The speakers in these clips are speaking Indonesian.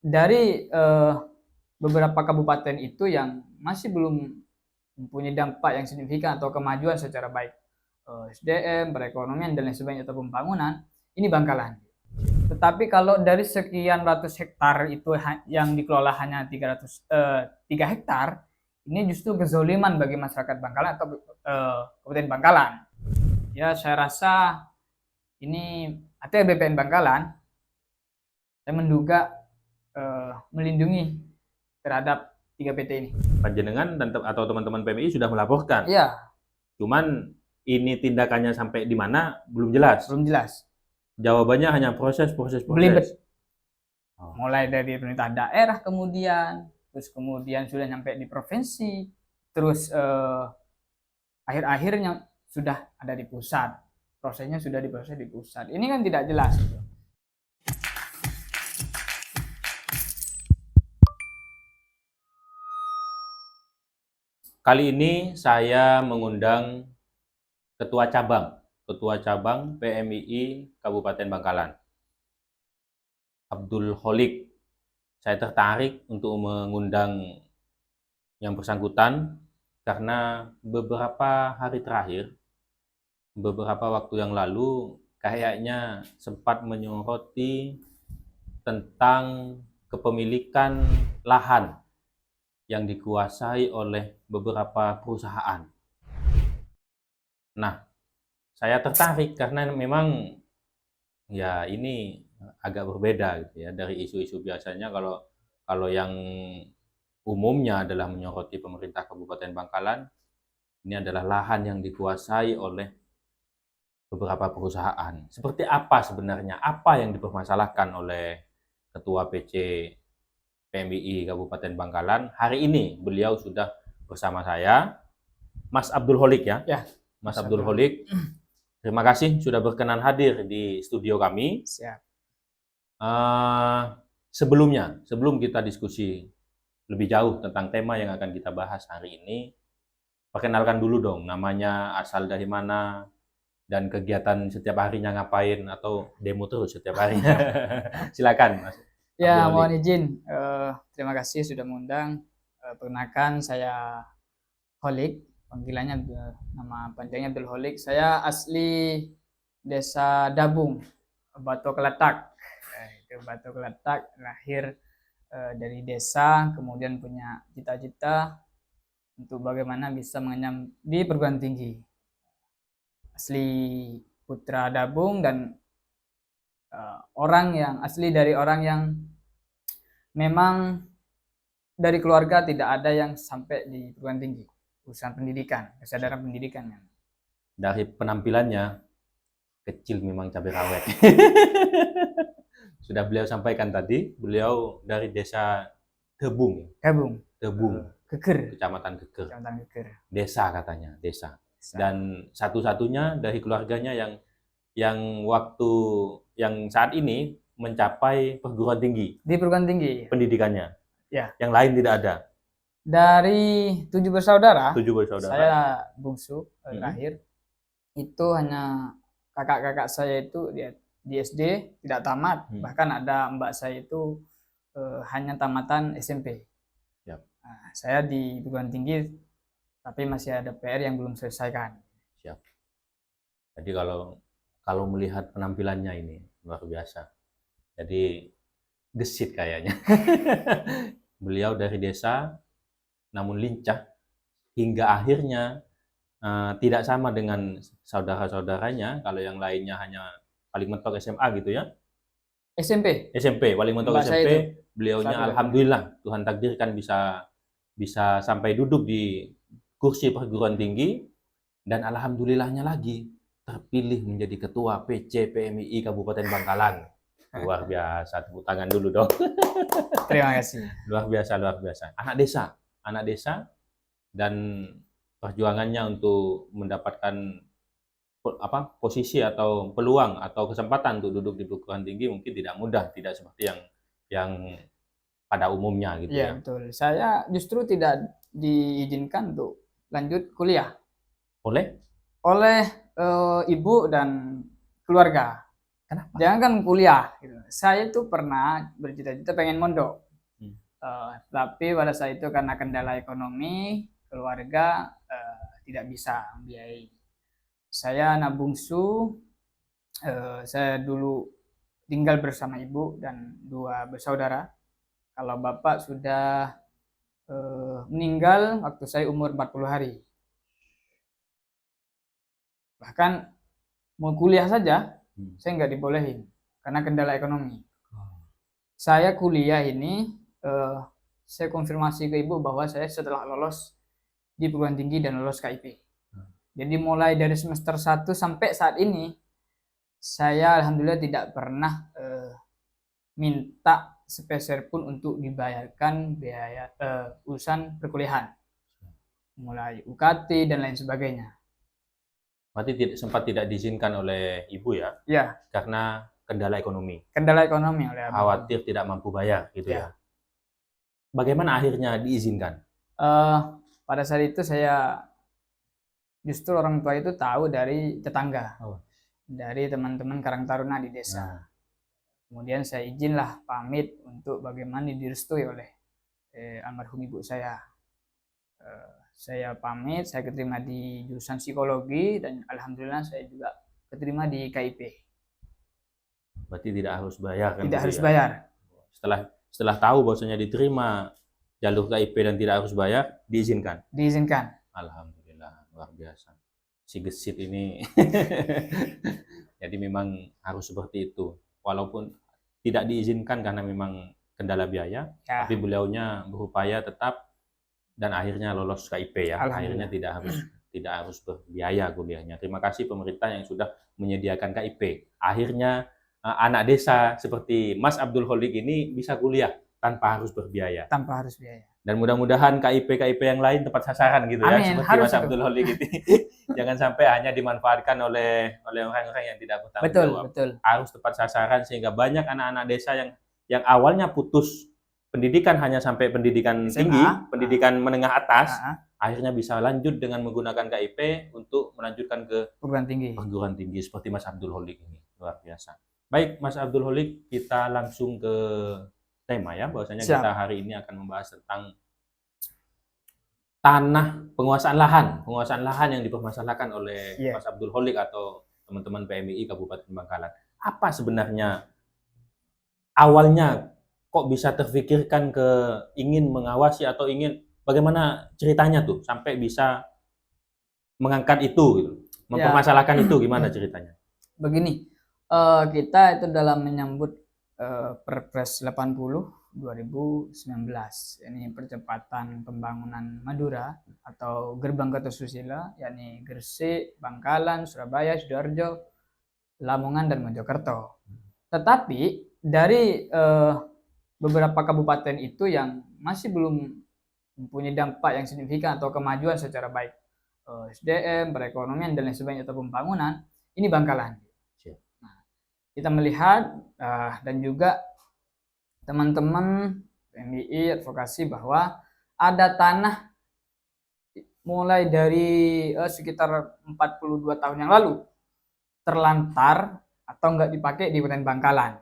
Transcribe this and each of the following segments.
dari beberapa kabupaten itu yang masih belum mempunyai dampak yang signifikan atau kemajuan secara baik SDM, perekonomian dan lain sebagainya atau pembangunan, ini Bangkalan. Tetapi kalau dari sekian ratus hektar itu yang dikelola hanya 3 hektar, ini justru kezoliman bagi masyarakat Bangkalan atau Kabupaten Bangkalan. Ya, saya rasa ini ATL BPN Bangkalan, saya menduga melindungi terhadap 3 PT ini. Panjenengan dan atau teman-teman PMI sudah melaporkan. Iya. Cuman ini tindakannya sampai di mana belum jelas. Belum jelas. Jawabannya hanya proses. Belibet. Mulai dari pemerintah daerah kemudian, terus kemudian sudah sampai di provinsi, terus akhir-akhirnya sudah ada di pusat. Prosesnya sudah diproses di pusat. Ini kan tidak jelas. Kali ini saya mengundang Ketua Cabang PMII Kabupaten Bangkalan, Abdul Holik. Saya tertarik untuk mengundang yang bersangkutan karena beberapa hari terakhir, beberapa waktu yang lalu, kayaknya sempat menyoroti tentang kepemilikan lahan yang dikuasai oleh beberapa perusahaan. Nah, saya tertarik karena memang ya ini agak berbeda gitu ya dari isu-isu biasanya. Kalau yang umumnya adalah menyoroti pemerintah Kabupaten Bangkalan, ini adalah lahan yang dikuasai oleh beberapa perusahaan. Seperti apa sebenarnya? Apa yang dipermasalahkan oleh Ketua PC PMII Kabupaten Bangkalan? Hari ini beliau sudah bersama saya, Mas Abdul Holik ya. Ya. Mas Abdul Holik, terima kasih sudah berkenan hadir di studio kami. Siap. Sebelum kita diskusi lebih jauh tentang tema yang akan kita bahas hari ini, perkenalkan dulu dong namanya, asal dari mana, dan kegiatan setiap harinya ngapain atau demo terus setiap harinya. Silakan Mas. Ya, mohon izin. Terima kasih sudah mengundang. Perkenalkan, saya Holik, panggilannya nama panjangnya Abdul Holik. Saya asli Desa Dabung, Batu Keletak. Itu Batu Keletak, lahir dari desa, kemudian punya cita-cita untuk bagaimana bisa mengenyam di perguruan tinggi. Asli putra Dabung dan orang yang asli dari orang yang memang dari keluarga tidak ada yang sampai di perguruan tinggi, urusan pendidikan, kesadaran pendidikan. Dari penampilannya kecil memang cabai rawit. Sudah beliau sampaikan tadi, beliau dari desa Tebung. Geger. Kecamatan Geger. Desa katanya, desa. Dan satu-satunya dari keluarganya yang saat ini mencapai perguruan tinggi. Di perguruan tinggi. Pendidikannya. Ya. Yang lain tidak ada. Dari 7 bersaudara. 7 bersaudara. Saya bungsu terakhir. Itu hanya kakak-kakak saya itu di SD tidak tamat, bahkan ada mbak saya itu hanya tamatan SMP. Siap. Nah, saya di perguruan tinggi tapi masih ada PR yang belum selesaikan. Siap. Jadi kalau melihat penampilannya ini luar biasa. Jadi gesit kayaknya. Beliau dari desa namun lincah hingga akhirnya tidak sama dengan saudara-saudaranya. Kalau yang lainnya hanya paling mentok SMA gitu ya. SMP paling mentok SMP. Beliaunya alhamdulillah Tuhan takdirkan bisa sampai duduk di kursi perguruan tinggi, dan alhamdulillahnya lagi terpilih menjadi ketua PC PMII Kabupaten Bangkalan. Luar biasa, tepuk tangan dulu dong. Terima kasih. Luar biasa. Anak desa dan perjuangannya untuk mendapatkan posisi atau peluang atau kesempatan untuk duduk di perguruan tinggi mungkin tidak mudah, tidak seperti yang pada umumnya gitu ya. Iya, betul. Saya justru tidak diizinkan untuk lanjut kuliah oleh ibu dan keluarga, Kenapa? Jangan kan kuliah gitu. Saya tuh pernah bercita-cita pengen mondok. Tapi pada saat itu karena kendala ekonomi, keluarga tidak bisa membiayai. Saya anak bungsu, saya dulu tinggal bersama ibu dan 2 bersaudara. Kalau bapak sudah meninggal waktu saya umur 40 hari. Bahkan mau kuliah saja, saya nggak dibolehin karena kendala ekonomi. Saya kuliah ini, saya konfirmasi ke ibu bahwa saya setelah lolos di perguruan tinggi dan lolos KIP. Jadi mulai dari semester 1 sampai saat ini, saya alhamdulillah tidak pernah minta sepeser pun untuk dibayarkan biaya urusan perkuliahan. Mulai UKT dan lain sebagainya. Berarti sempat tidak diizinkan oleh ibu ya, Ya, karena kendala ekonomi. kendala ekonomi oleh abang. Khawatir tidak mampu bayar gitu ya. Bagaimana akhirnya diizinkan? Pada saat itu saya justru orang tua itu tahu dari tetangga, dari teman-teman Karang Taruna di desa. Kemudian saya izinlah pamit untuk bagaimana direstui oleh almarhum ibu saya. Saya pamit, saya keterima di jurusan psikologi dan alhamdulillah saya juga keterima di KIP. Berarti tidak harus bayar kan? Tidak gitu harus ya? bayar. Setelah tahu bahwasanya diterima jalur KIP dan tidak harus bayar, diizinkan. Diizinkan. Alhamdulillah, luar biasa. Si gesit ini. Jadi memang harus seperti itu. Walaupun tidak diizinkan karena memang kendala biaya, Ya, tapi beliaunya berupaya tetap dan akhirnya lolos KIP ya. Akhirnya tidak harus berbiaya kuliahnya. Terima kasih pemerintah yang sudah menyediakan KIP. Akhirnya anak desa seperti Mas Abdul Holik ini bisa kuliah tanpa harus berbiaya. tanpa harus biaya. Dan mudah-mudahan KIP yang lain tepat sasaran gitu ya, Amin, seperti harus Mas itu. Abdul Holik ini. Jangan sampai hanya dimanfaatkan oleh orang-orang yang tidak bertanggung Betul, jawab. betul. Harus tepat sasaran sehingga banyak anak-anak desa yang awalnya putus pendidikan hanya sampai pendidikan SMA, tinggi, pendidikan menengah atas, Nah, akhirnya bisa lanjut dengan menggunakan KIP untuk melanjutkan ke perguruan tinggi. perguruan tinggi seperti Mas Abdul Holik ini. Luar biasa. Baik, Mas Abdul Holik, kita langsung ke tema ya, bahwasanya Siap. kita hari ini akan membahas tentang tanah, penguasaan lahan yang dipermasalahkan oleh Mas Abdul Holik atau teman-teman PMII Kabupaten Bangkalan. Apa sebenarnya awalnya kok bisa terfikirkan ke ingin mengawasi atau ingin bagaimana ceritanya tuh sampai bisa mengangkat itu gitu, mempermasalahkan itu, gimana ceritanya? Begini, kita itu dalam menyambut Perpres 80 2019, ini percepatan pembangunan Madura atau gerbang Kertosusila, yakni Gresik, Bangkalan, Surabaya, Sidoarjo, Lamongan, dan Mojokerto. Tetapi dari beberapa kabupaten itu yang masih belum mempunyai dampak yang signifikan atau kemajuan secara baik SDM, perekonomian, dan lain sebagainya atau pembangunan, ini Bangkalan. Nah, kita melihat dan juga teman-teman PMII advokasi bahwa ada tanah mulai dari sekitar 42 tahun yang lalu terlantar atau nggak dipakai di Kabupaten Bangkalan,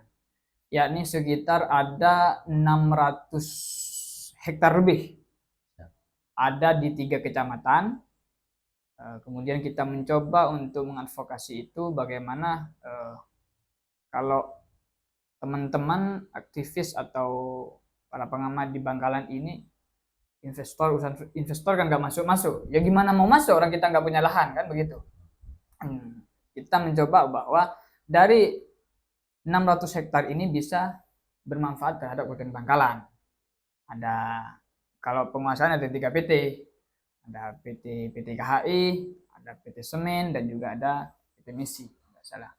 yakni sekitar ada 600 hektar lebih, ada di 3 kecamatan. Kemudian kita mencoba untuk mengadvokasi itu bagaimana kalau teman-teman aktivis atau para pengamat di Bangkalan ini investor kan nggak masuk, ya gimana mau masuk orang kita nggak punya lahan kan begitu. Kita mencoba bahwa dari 600 hektar ini bisa bermanfaat terhadap Kabupaten Bangkalan. Ada, kalau penguasaan ada 3 PT, ada PT KHI, ada PT Semen, dan juga ada PT Misi, nggak salah.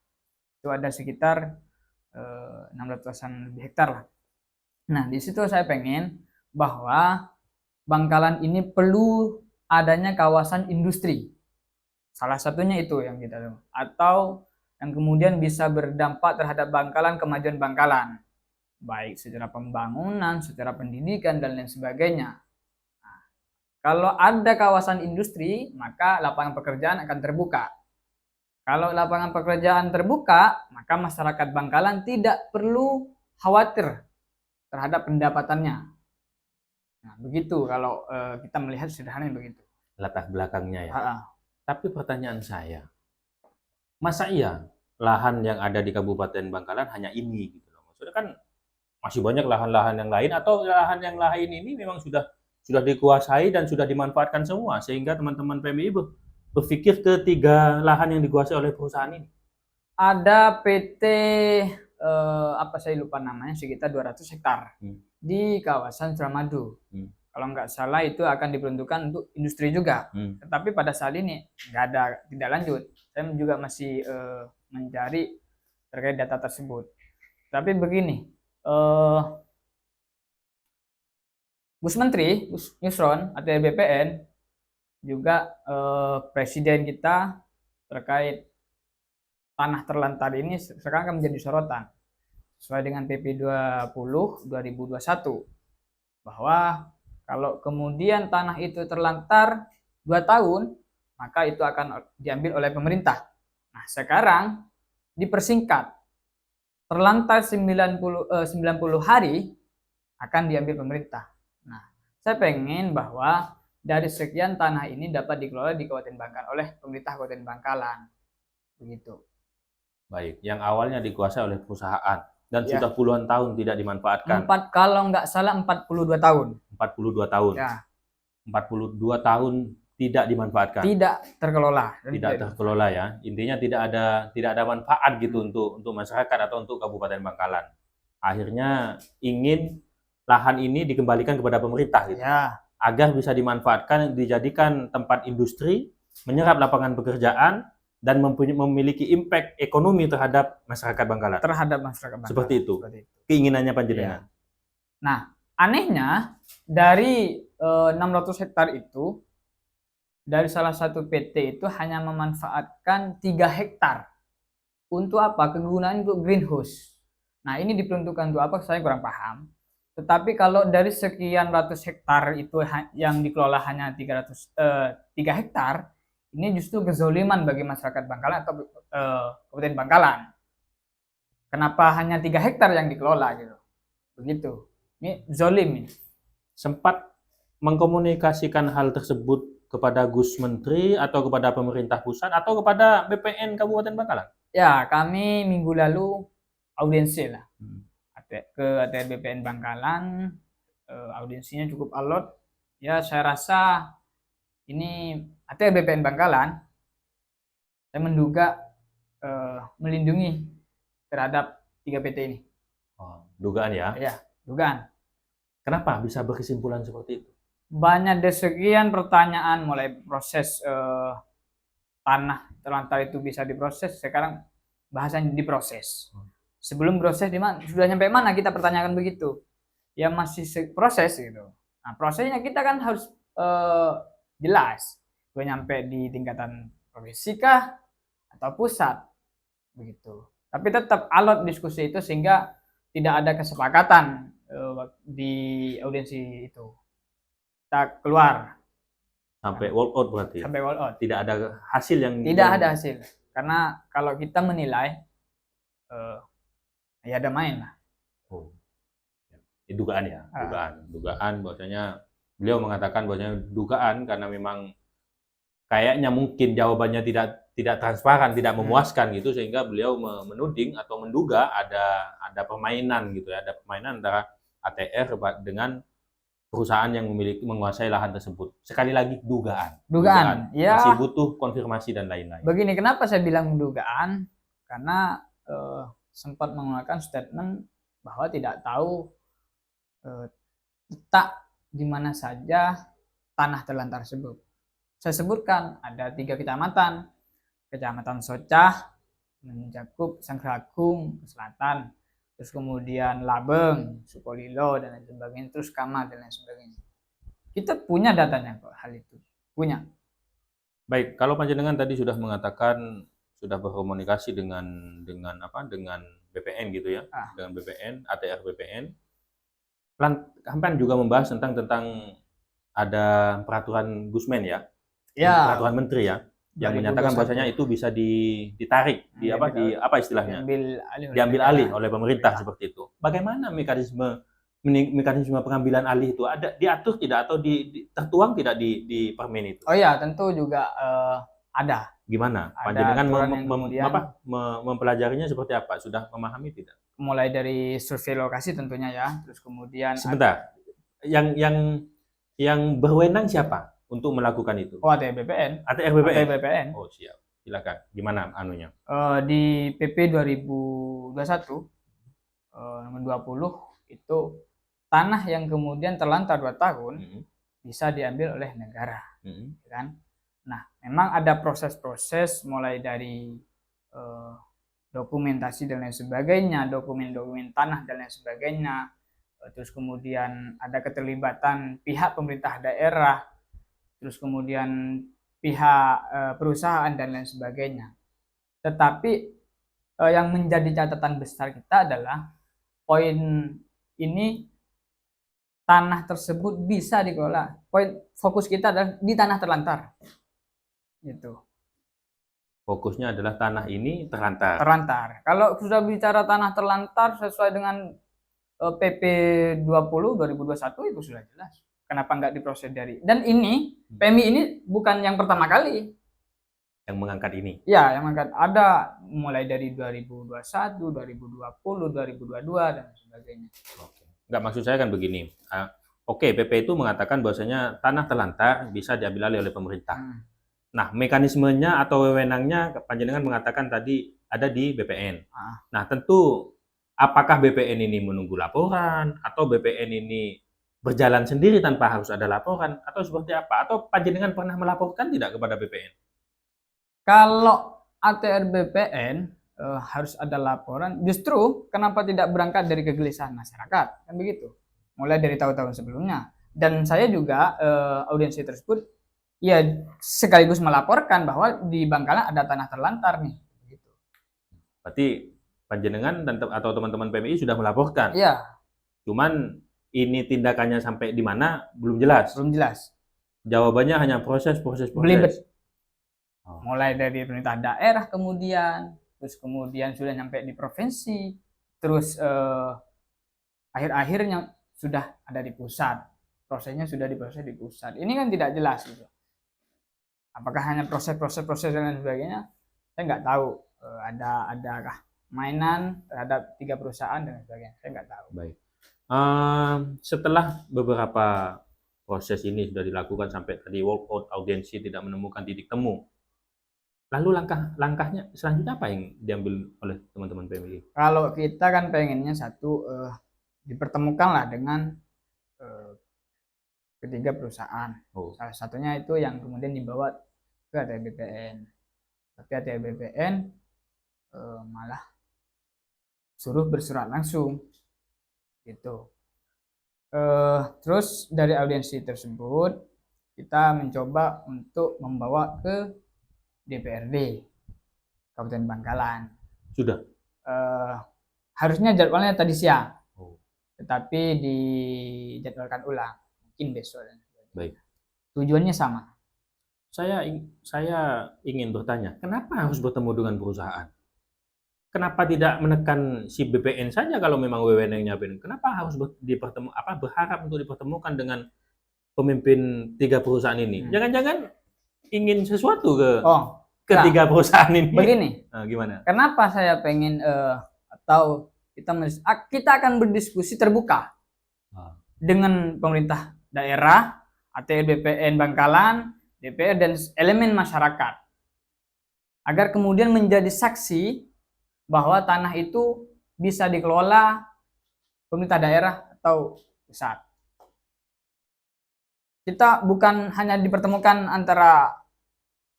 Itu ada sekitar 600-an lebih hektar lah. Nah, di situ saya pengen bahwa Bangkalan ini perlu adanya kawasan industri. Salah satunya itu yang kita tahu. Atau yang kemudian bisa berdampak terhadap Bangkalan, kemajuan Bangkalan. Baik secara pembangunan, secara pendidikan, dan lain sebagainya. Nah, kalau ada kawasan industri, maka lapangan pekerjaan akan terbuka. Kalau lapangan pekerjaan terbuka, maka masyarakat Bangkalan tidak perlu khawatir terhadap pendapatannya. Nah, begitu kalau kita melihat sederhananya begitu. Latar belakangnya ya. Ha-ha. Tapi pertanyaan saya, masa iya lahan yang ada di Kabupaten Bangkalan hanya ini gitu loh? Maksudnya kan masih banyak lahan-lahan yang lain, atau lahan yang lain ini memang sudah dikuasai dan sudah dimanfaatkan semua sehingga teman-teman PMI berpikir ke 3 lahan yang dikuasai oleh perusahaan ini. Ada PT apa saya lupa namanya, sekitar 200 hektar di kawasan Suramadu. Kalau nggak salah itu akan diperuntukkan untuk industri juga. Tetapi pada saat ini tidak lanjut. Saya juga masih mencari terkait data tersebut. Tapi begini, Gus Menteri, Gus Yusron atau BPN juga presiden kita terkait tanah terlantar ini sekarang akan menjadi sorotan sesuai dengan PP 20 2021 bahwa kalau kemudian tanah itu terlantar 2 tahun, maka itu akan diambil oleh pemerintah. Nah, sekarang dipersingkat. Terlantar 90 hari akan diambil pemerintah. Nah, saya pengen bahwa dari sekian tanah ini dapat dikelola di Kabupaten Bangkalan oleh pemerintah Kabupaten Bangkalan. Begitu. Baik, yang awalnya dikuasai oleh perusahaan dan Ya. sudah puluhan tahun tidak dimanfaatkan. Kalau nggak salah 42 tahun. 42 tahun. Ya, 42 tahun tidak dimanfaatkan. tidak terkelola. Tidak terkelola ya. Intinya tidak ada manfaat gitu untuk masyarakat atau untuk Kabupaten Bangkalan. Akhirnya ingin lahan ini dikembalikan kepada pemerintah gitu. Ya, Agar bisa dimanfaatkan, dijadikan tempat industri, menyerap lapangan pekerjaan dan memiliki impact ekonomi terhadap masyarakat Bangkalan. terhadap masyarakat Bangkalan. Seperti itu. Keinginannya panjenengan. Nah, anehnya dari 600 hektar itu, dari salah satu PT itu hanya memanfaatkan 3 hektar. Untuk apa? Kegunaan untuk greenhouse. Nah, ini diperuntukkan untuk apa? Saya kurang paham. Tetapi kalau dari sekian ratus hektar itu yang dikelola hanya 3 hektar, ini justru kezoliman bagi masyarakat Bangkalan atau Kabupaten Bangkalan. Kenapa hanya 3 hektar yang dikelola gitu? Begitu. Ini zolim ini. Sempat mengkomunikasikan hal tersebut kepada Gus Menteri atau kepada pemerintah pusat atau kepada BPN Kabupaten Bangkalan? Ya, kami minggu lalu audiensi lah ke ATR BPN Bangkalan. Audiensinya cukup alot. Ya, saya rasa ini ATR BPN Bangkalan, saya menduga melindungi terhadap 3 PT ini. Oh, dugaan ya? Ya, dugaan. Kenapa bisa berkesimpulan seperti itu? Banyak sekian pertanyaan, mulai proses tanah terlantar itu bisa diproses, sekarang bahasanya diproses. Sebelum proses di mana? Sudah nyampe mana kita pertanyakan begitu? Ya masih proses gitu. Nah, prosesnya kita kan harus jelas. Gue nyampe di tingkatan provinsi kah atau pusat begitu. Tapi tetap alot diskusi itu sehingga tidak ada kesepakatan di audiensi itu. Kita keluar sampai walk out berarti. Sampai walk out. Tidak ada hasil yang ada hasil. Karena kalau kita menilai ya ada main lah. Oh. Dugaan ya, dugaan bahwasanya beliau mengatakan bahwasanya dugaan karena memang kayaknya mungkin jawabannya tidak transparan, tidak memuaskan gitu, sehingga beliau menuding atau menduga ada permainan gitu ya, ada permainan antara ATR dengan perusahaan yang menguasai lahan tersebut. Sekali lagi dugaan. Ya, masih butuh konfirmasi dan lain-lain. Begini, kenapa saya bilang dugaan? Karena sempat menggunakan statement bahwa tidak tahu letak di mana saja tanah terlantar tersebut. Saya sebutkan ada 3 kecamatan. Kecamatan Socah mencakup Sangkragung selatan, terus kemudian Labeng, Sukolilo dan lain sebagainya, terus Kamal dan lain sebagainya. Kita punya datanya kok hal itu. Punya. Baik, kalau panjenengan tadi sudah mengatakan sudah berkomunikasi dengan BPN gitu ya, dengan BPN, ATR BPN. Hampan juga membahas tentang ada peraturan Gusmen ya, peraturan menteri ya. yang menyatakan 2021. bahwasanya itu bisa ditarik, apa istilahnya? Diambil alih oleh pemerintah seperti itu. Bagaimana mekanisme pengambilan alih itu diatur tidak atau tertuang tidak di Permen itu? Oh ya, tentu juga ada. Gimana? Ada Panjenengan aturan yang kemudian mempelajarinya seperti apa? Sudah memahami tidak? mulai dari survei lokasi tentunya ya, terus kemudian Sebentar. Yang berwenang siapa untuk melakukan itu? ATR BPN. ATR BPN. BPN. Oh, siap. Silakan. Gimana anunya? Di PP 2021 nomor 20 itu tanah yang kemudian terlantar 2 tahun bisa diambil oleh negara, kan? Nah, memang ada proses-proses mulai dari dokumentasi dan lain sebagainya, dokumen-dokumen tanah dan lain sebagainya. Terus kemudian ada keterlibatan pihak pemerintah daerah, terus kemudian pihak perusahaan dan lain sebagainya. Tetapi yang menjadi catatan besar kita adalah poin ini, tanah tersebut bisa dikelola. Poin fokus kita adalah di tanah terlantar. Gitu. Fokusnya adalah tanah ini terlantar. Terlantar. Kalau sudah bicara tanah terlantar sesuai dengan PP 20 2021 itu sudah jelas. Kenapa nggak diproses dari? Dan ini PMI ini bukan yang pertama kali yang mengangkat ini. Ya, yang mengangkat ada mulai dari 2021, 2020, 2022 dan sebagainya. Oke. Nggak, maksud saya kan begini. Oke, PP itu mengatakan bahwasanya tanah terlantar bisa diambil alih oleh pemerintah. Nah, mekanismenya atau wewenangnya panjenengan mengatakan tadi ada di BPN. Nah, tentu apakah BPN ini menunggu laporan atau BPN ini berjalan sendiri tanpa harus ada laporan atau seperti apa? Atau panjenengan pernah melaporkan tidak kepada BPN? Kalau ATR BPN harus ada laporan, justru kenapa tidak berangkat dari kegelisahan masyarakat, kan begitu? Mulai dari tahun-tahun sebelumnya. Dan saya juga audiensi tersebut ya sekaligus melaporkan bahwa di Bangkalan ada tanah terlantar nih. Gitu. Berarti panjenengan atau teman-teman PMI sudah melaporkan? Iya. Cuman ini tindakannya sampai di mana belum jelas? Belum jelas. Jawabannya hanya proses. Belibet. Mulai dari pemerintah daerah terus kemudian sudah sampai di provinsi, terus akhir-akhirnya sudah ada di pusat. Prosesnya sudah diproses di pusat. Ini kan tidak jelas gitu. Apakah hanya proses dan lain sebagainya? Saya nggak tahu. Adakah mainan terhadap 3 perusahaan dan sebagainya? Saya nggak tahu. Baik. Setelah beberapa proses ini sudah dilakukan sampai tadi walkout, audiensi tidak menemukan titik temu, lalu langkahnya selanjutnya apa yang diambil oleh teman-teman PMI? Kalau kita kan pengennya satu dipertemukanlah dengan ketiga perusahaan. Salah satunya itu yang kemudian dibawa ke ATR BPN. Tapi ATR BPN malah suruh bersurat langsung. Gitu. Terus dari audiensi tersebut kita mencoba untuk membawa ke DPRD Kabupaten Bangkalan. Sudah? Harusnya jadwalnya tadi siang, tetapi dijadwalkan ulang, mungkin besok. Baik. Tujuannya sama. Saya ingin bertanya, kenapa harus bertemu dengan perusahaan? Kenapa tidak menekan si BPN saja kalau memang wewenangnya BPN? Kenapa harus berharap untuk dipertemukan dengan pemimpin 3 perusahahaan ini? Jangan-jangan ingin sesuatu ke 3 perusahaan ini? Begini. Gimana? Kenapa saya pengen atau kita akan berdiskusi terbuka dengan pemerintah daerah, ATR BPN Bangkalan, DPR dan elemen masyarakat, agar kemudian menjadi saksi bahwa tanah itu bisa dikelola pemerintah daerah atau pusat. Kita bukan hanya dipertemukan antara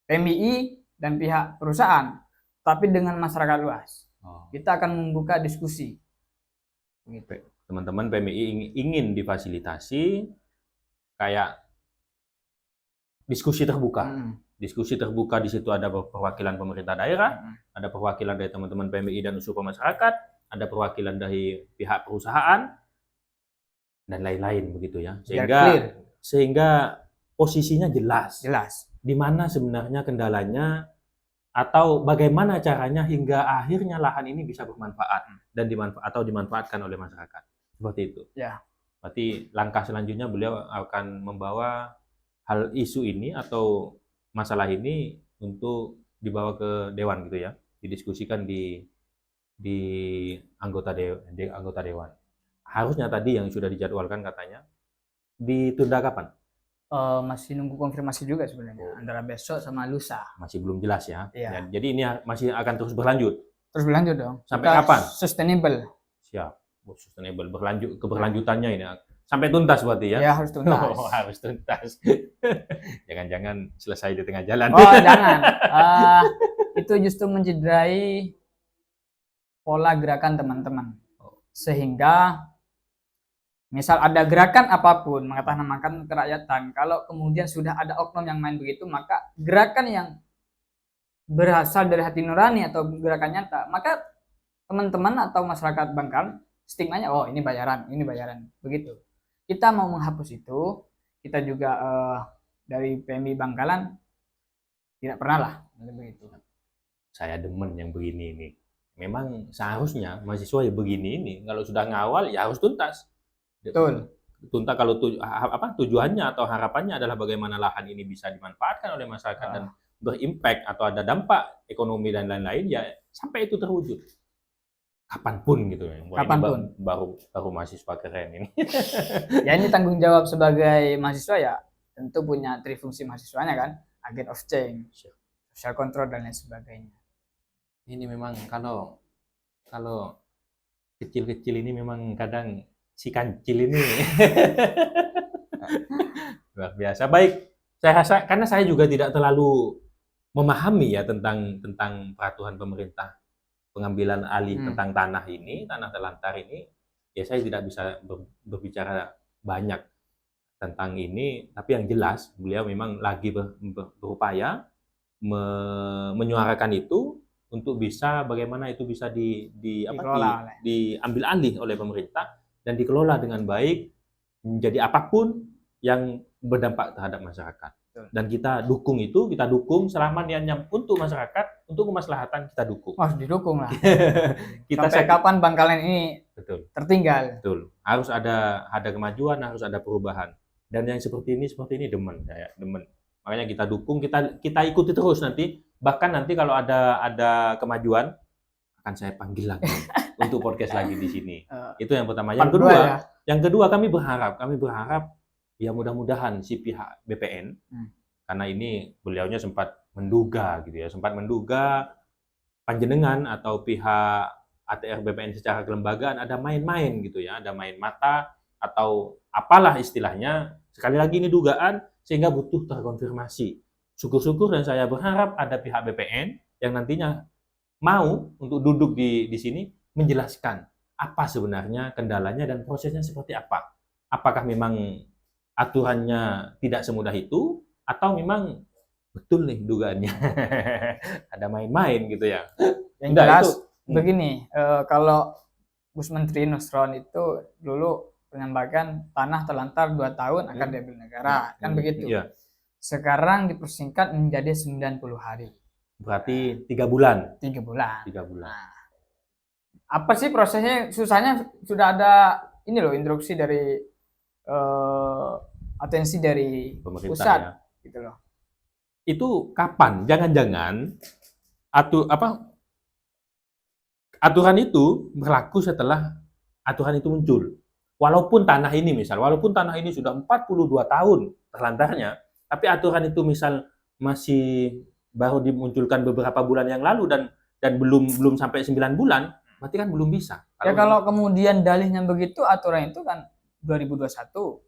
PMI dan pihak perusahaan, tapi dengan masyarakat luas. Kita akan membuka diskusi. Gitu. Teman-teman PMI ingin difasilitasi kayak diskusi terbuka. Diskusi terbuka, di situ ada perwakilan pemerintah daerah, ada perwakilan dari teman-teman PMI dan unsur masyarakat, ada perwakilan dari pihak perusahaan dan lain-lain begitu ya. Sehingga posisinya jelas. di mana sebenarnya kendalanya atau bagaimana caranya hingga akhirnya lahan ini bisa bermanfaat dan dimanfaatkan oleh masyarakat. Seperti itu. Ya. Berarti langkah selanjutnya beliau akan membawa hal isu ini atau masalah ini untuk dibawa ke dewan gitu ya, didiskusikan di anggota dewan. Harusnya tadi yang sudah dijadwalkan katanya ditunda kapan? Masih nunggu konfirmasi juga sebenarnya antara besok sama lusa. Masih belum jelas ya. Iya. Jadi ini masih akan terus berlanjut. Terus berlanjut dong. Sampai Kita kapan? Sustainable. Siap. Sustainable keberlanjutannya ini sampai tuntas berarti ya? Ya harus tuntas. Oh, harus tuntas. Jangan-jangan selesai di tengah jalan. Oh jangan. Itu justru mencederai pola gerakan teman-teman. Sehingga misal ada gerakan apapun mengatasnamakan kerakyatan, kalau kemudian sudah ada oknum yang main begitu, maka gerakan yang berasal dari hati nurani atau gerakan nyata, maka teman-teman atau masyarakat Bangkalan stigmanya, oh ini bayaran begitu. Kita mau menghapus itu, kita juga dari PMI Bangkalan tidak pernah lah begitu. Saya demen yang begini ini. Memang seharusnya mahasiswa yang begini ini kalau sudah ngawal ya harus tuntas. Betul. Tuntas kalau tujuannya atau harapannya adalah bagaimana lahan ini bisa dimanfaatkan oleh masyarakat dan berimpact atau ada dampak ekonomi dan lain-lain, ya sampai itu terwujud. Kapanpun gitu ya. Kapanpun. Baru mahasiswa keren ini. Ya ini tanggung jawab sebagai mahasiswa ya, tentu punya trifungsi mahasiswanya kan, agent of change, social control dan lain sebagainya. Ini memang kalau kecil-kecil ini memang kadang si kancil ini luar biasa. Baik, saya rasa karena saya juga tidak terlalu memahami ya tentang peraturan pemerintah pengambilan alih tentang tanah terlantar ini, ya saya tidak bisa berbicara banyak tentang ini, tapi yang jelas beliau memang lagi berupaya menyuarakan itu untuk bisa bagaimana itu bisa diambil alih oleh pemerintah dan dikelola dengan baik menjadi apapun yang berdampak terhadap masyarakat. Dan kita dukung selama niatnya untuk masyarakat, untuk kemaslahatan kita dukung. Harus didukung lah. Sampai kapan Bangkalan ini tertinggal? Betul. Harus ada kemajuan, harus ada perubahan. Dan yang seperti ini demen. Makanya kita dukung, kita ikuti terus nanti. Bahkan nanti kalau ada kemajuan akan saya panggil lagi untuk podcast lagi di sini. Itu yang pertama. Yang kedua kami berharap ya mudah-mudahan si pihak BPN karena ini beliaunya sempat menduga panjenengan atau pihak ATR BPN secara kelembagaan ada main-main gitu ya, ada main mata atau apalah istilahnya. Sekali lagi ini dugaan sehingga butuh terkonfirmasi. Syukur-syukur dan saya berharap ada pihak BPN yang nantinya mau untuk duduk di sini menjelaskan apa sebenarnya kendalanya dan prosesnya seperti apa. Apakah memang aturannya tidak semudah itu atau memang betul nih dugaannya ada main-main gitu ya. Yang jelas begini, kalau Gus Menteri Nusron itu dulu menyampaikan tanah terlantar 2 tahun akan diambil negara, kan begitu. Iya. Sekarang dipersingkat menjadi 90 hari. Berarti 3 bulan. 3 bulan. 3 bulan. Nah, apa sih prosesnya? Susahnya sudah ada ini loh, instruksi dari atensi dari pemerintah pusat, ya. Gitu loh. Itu kapan? Jangan-jangan aturan itu berlaku setelah aturan itu muncul. Walaupun tanah ini sudah 42 tahun terlantarnya, tapi aturan itu misal masih baru dimunculkan beberapa bulan yang lalu dan belum sampai 9 bulan, berarti kan belum bisa. Kalau kemudian dalihnya begitu, aturan itu kan 2021.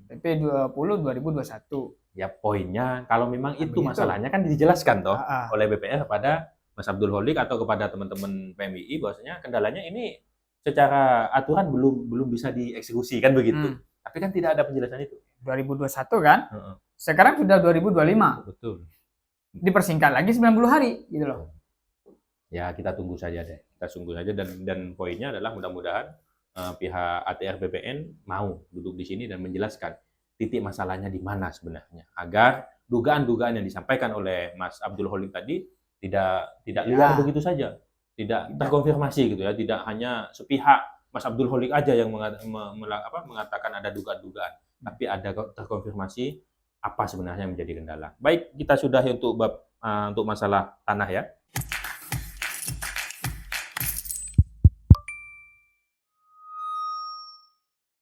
PP 20 2021. Ya poinnya kalau memang itu masalahnya kan dijelaskan toh oleh BPR kepada Mas Abdul Holik atau kepada teman-teman PMII bahwasanya kendalanya ini secara aturan belum bisa dieksekusi kan begitu. Tapi kan tidak ada penjelasan itu. 2021 kan? Sekarang sudah 2025. Betul. Dipersingkat lagi 90 hari gitu loh. Ya kita tunggu saja deh. Kita tunggu saja dan poinnya adalah mudah-mudahan pihak ATR BPN mau duduk di sini dan menjelaskan titik masalahnya di mana sebenarnya agar dugaan-dugaan yang disampaikan oleh Mas Abdul Holik tadi tidak Ya. liar begitu saja, tidak Tidak. terkonfirmasi gitu ya, tidak hanya sepihak Mas Abdul Holik aja yang mengatakan ada dugaan-dugaan, tapi ada terkonfirmasi apa sebenarnya yang menjadi kendala. Baik, kita sudahi untuk masalah tanah ya.